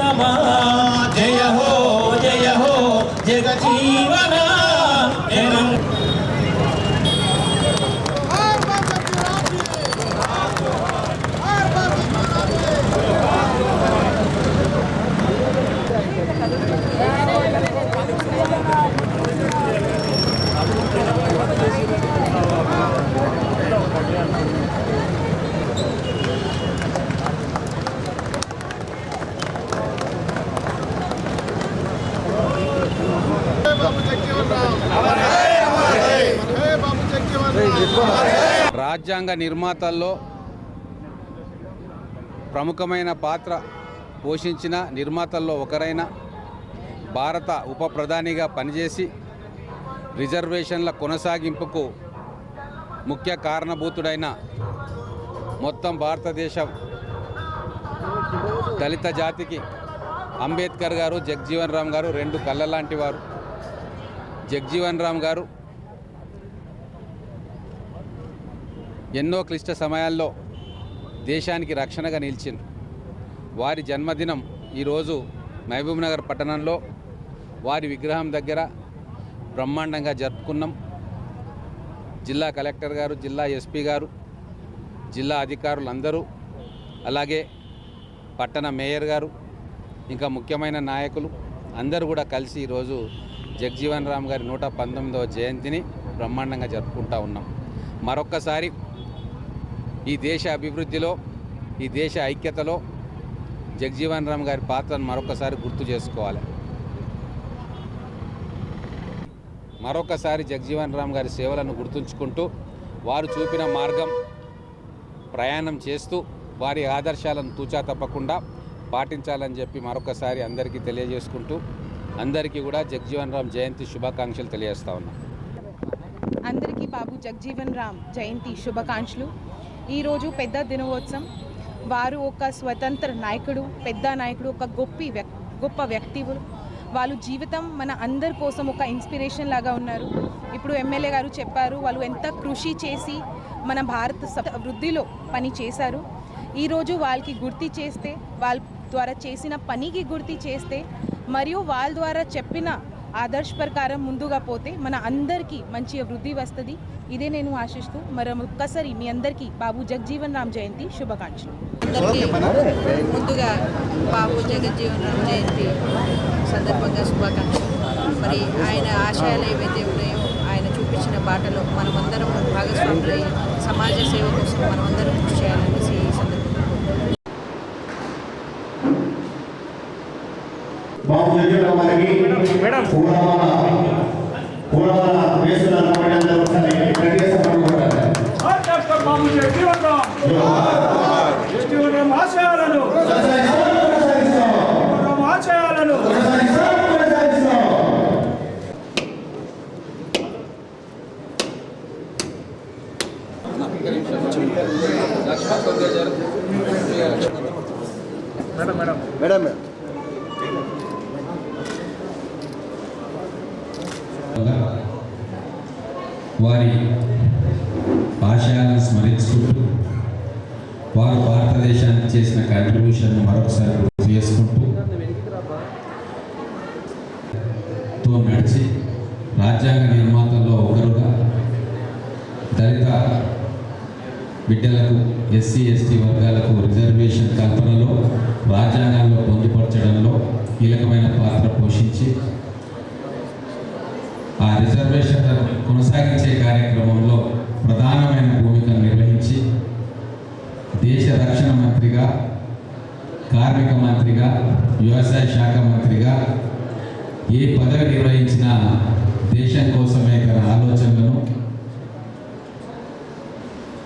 రామా జయ హో జగజీవన రాజ్యాంగ నిర్మాతల్లో ప్రముఖమైన పాత్ర పోషించిన నిర్మాతల్లో ఒకరైన భారత ఉప ప్రధానిగా పనిచేసి రిజర్వేషన్ల కొనసాగింపుకు ముఖ్య కారణభూతుడైన మొత్తం భారతదేశ దళిత జాతికి అంబేద్కర్ గారు, జగ్జీవన్ రామ్ గారు రెండు కళ్ళ లాంటి వారు. జగ్జీవన్ రామ్ గారు ఎన్నో క్లిష్ట సమయాల్లో దేశానికి రక్షణగా నిలిచింది. వారి జన్మదినం ఈరోజు మహబూబ్నగర్ పట్టణంలో వారి విగ్రహం దగ్గర బ్రహ్మాండంగా జరుపుకున్నాం. జిల్లా కలెక్టర్ గారు, జిల్లా ఎస్పీ గారు, జిల్లా అధికారులు అందరూ, అలాగే పట్టణ మేయర్ గారు, ఇంకా ముఖ్యమైన నాయకులు అందరూ కూడా కలిసి ఈరోజు జగ్జీవన్ రామ్ గారి 119వ జయంతిని బ్రహ్మాండంగా జరుపుకుంటూ ఉన్నాం. మరొక్కసారి ఈ దేశ అభివృద్ధిలో, ఈ దేశ ఐక్యతలో జగ్జీవన్ రామ్ గారి పాత్రను మరొకసారి గుర్తు చేసుకోవాలి. మరొకసారి జగ్జీవన్ రామ్ గారి సేవలను గుర్తుంచుకుంటూ వారు చూపిన మార్గం ప్రయాణం చేస్తూ వారి ఆదర్శాలను తూచా తప్పకుండా పాటించాలని చెప్పి మరొకసారి అందరికీ తెలియజేసుకుంటూ అందరికీ కూడా జగ్జీవన్ రామ్ జయంతి శుభాకాంక్షలు తెలియజేస్తా ఉన్నాం. అందరికీ బాబు జగ్జీవన్ రామ్ జయంతి శుభాకాంక్షలు. ఈరోజు పెద్ద దినోత్సవం. వారు ఒక స్వతంత్ర నాయకుడు, పెద్ద నాయకుడు, ఒక గొప్ప వ్యక్తివులు. వాళ్ళు జీవితం మన అందరి కోసం ఒక ఇన్స్పిరేషన్ లాగా ఉన్నారు. ఇప్పుడు ఎమ్మెల్యే గారు చెప్పారు వాళ్ళు ఎంత కృషి చేసి మన భారత వృద్ధిలో పని చేశారు. ఈరోజు వాళ్ళకి గుర్తు చేస్తే, వాళ్ళ ద్వారా చేసిన పనికి గుర్తు చేస్తే, మరియు వాళ్ళ ద్వారా చెప్పిన ఆదర్శ ప్రకారం ముందుగా పోతే మన అందరికీ మంచి అభివృద్ధి వస్తుంది. ఇదే నేను ఆశిస్తూ మరొక్కసారి మీ అందరికీ బాబు జగ్జీవన్ రామ్ జయంతి శుభాకాంక్షలు. ముందుగా బాబు జగజ్జీవన్ రామ్ జయంతి సందర్భంగా శుభాకాంక్షలు. మరి ఆయన ఆశయాలు ఏవైతే ఉన్నాయో, ఆయన చూపించిన బాటలో మనమందరం భాగస్వాములై సమాజ సేవ కోసం మనమందరం కృషి చేయాలనేసి ఈ సందర్భంగా వారి ఆశయాలను స్మరించుకుంటూ వారు భారతదేశానికి చేసిన కాంట్రిబ్యూషన్ మరొకసారి గుర్తు చేసుకుంటూ నడిచి రాజ్యాంగ నిర్మాతల్లో ఒకరుగా దళిత బిడ్డలకు, ఎస్సీ ఎస్టీ వర్గాలకు రిజర్వేషన్ కల్పనలో, రాజ్యాంగంలో పొందుపరచడంలో కీలకమైన పాత్ర పోషించి ఆ రిజర్వేషన్లను కొనసాగించే కార్యక్రమంలో ప్రధానమైన భూమికను నిర్వహించి దేశ రక్షణ మంత్రిగా, కార్మిక మంత్రిగా, వ్యవసాయ శాఖ మంత్రిగా ఏ పదవి నిర్వహించినా దేశం కోసమే తన ఆలోచనలను,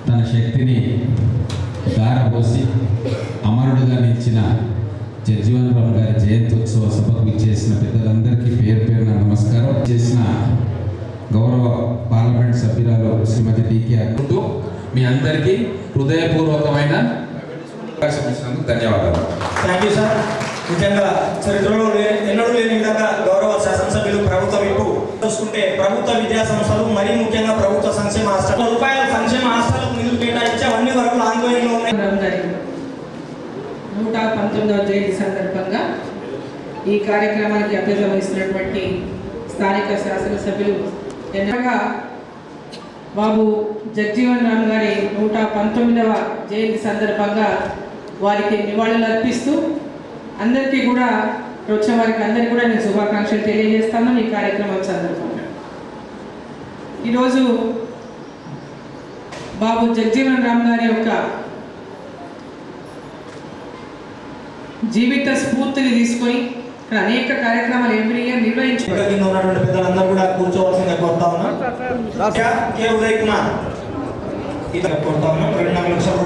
తన శక్తిని దారపోసి అమరుడుగా నిలిచిన జగ్జీవన్ రామ్ గారి జయంత్యోత్సవ సభకు ఇచ్చేసిన పెద్దలందరికీ పేరు పేరున నమస్కారం. చేసిన గౌరవ పార్లమెంట్ సభ్యురాలు శ్రీమతి టీకే అంటూ మీ అందరికీ హృదయపూర్వకమైన అవకాశం ఇచ్చినందుకు ధన్యవాదాలు. Thank you sir. ముఖ్యంగా చరిత్రలో ఎన్నడూ లేని విధంగా గౌరవ శాసనసభ్యులు ప్రభుత్వం ఇప్పు చూసుకుంటే ప్రభుత్వ విద్యా సంస్థలు, మరీ ముఖ్యంగా ప్రభుత్వ సంక్షేమ హాస్టల్ రూపాయల సంక్షేమ హాస్టల్కు నిధులు కేటాయించి అవన్నీ వరకు ఆందోళనలో ఉన్నాయి. 119వ జయంతి సందర్భంగా ఈ కార్యక్రమానికి అధ్యక్షత వహిస్తున్నటువంటి స్థానిక శాసనసభ్యులు ఎన్నగా బాబు జగజీవన్ రామ్ గారి 119వ జయంతి సందర్భంగా వారికి నివాళులు అర్పిస్తూ అందరికీ కూడా వచ్చిన వారికి అందరికీ కూడా నేను శుభాకాంక్షలు తెలియజేస్తాను ఈ కార్యక్రమం సందర్భంగా. ఈరోజు బాబు జగజీవన్ రామ్ గారి యొక్క జీవిత స్ఫూర్తిని తీసుకొని ఇక్కడ అనేక కార్యక్రమాలు ఎవ్రీ ఇయర్ ఉన్నటువంటి పెద్దలందరూ కూడా కూర్చోవలసిందిగా కోరుతా ఉన్నాం. కే ఉదయ్ కుమార్ కోరుతా ఉన్నాం. 2 నిమిషాలు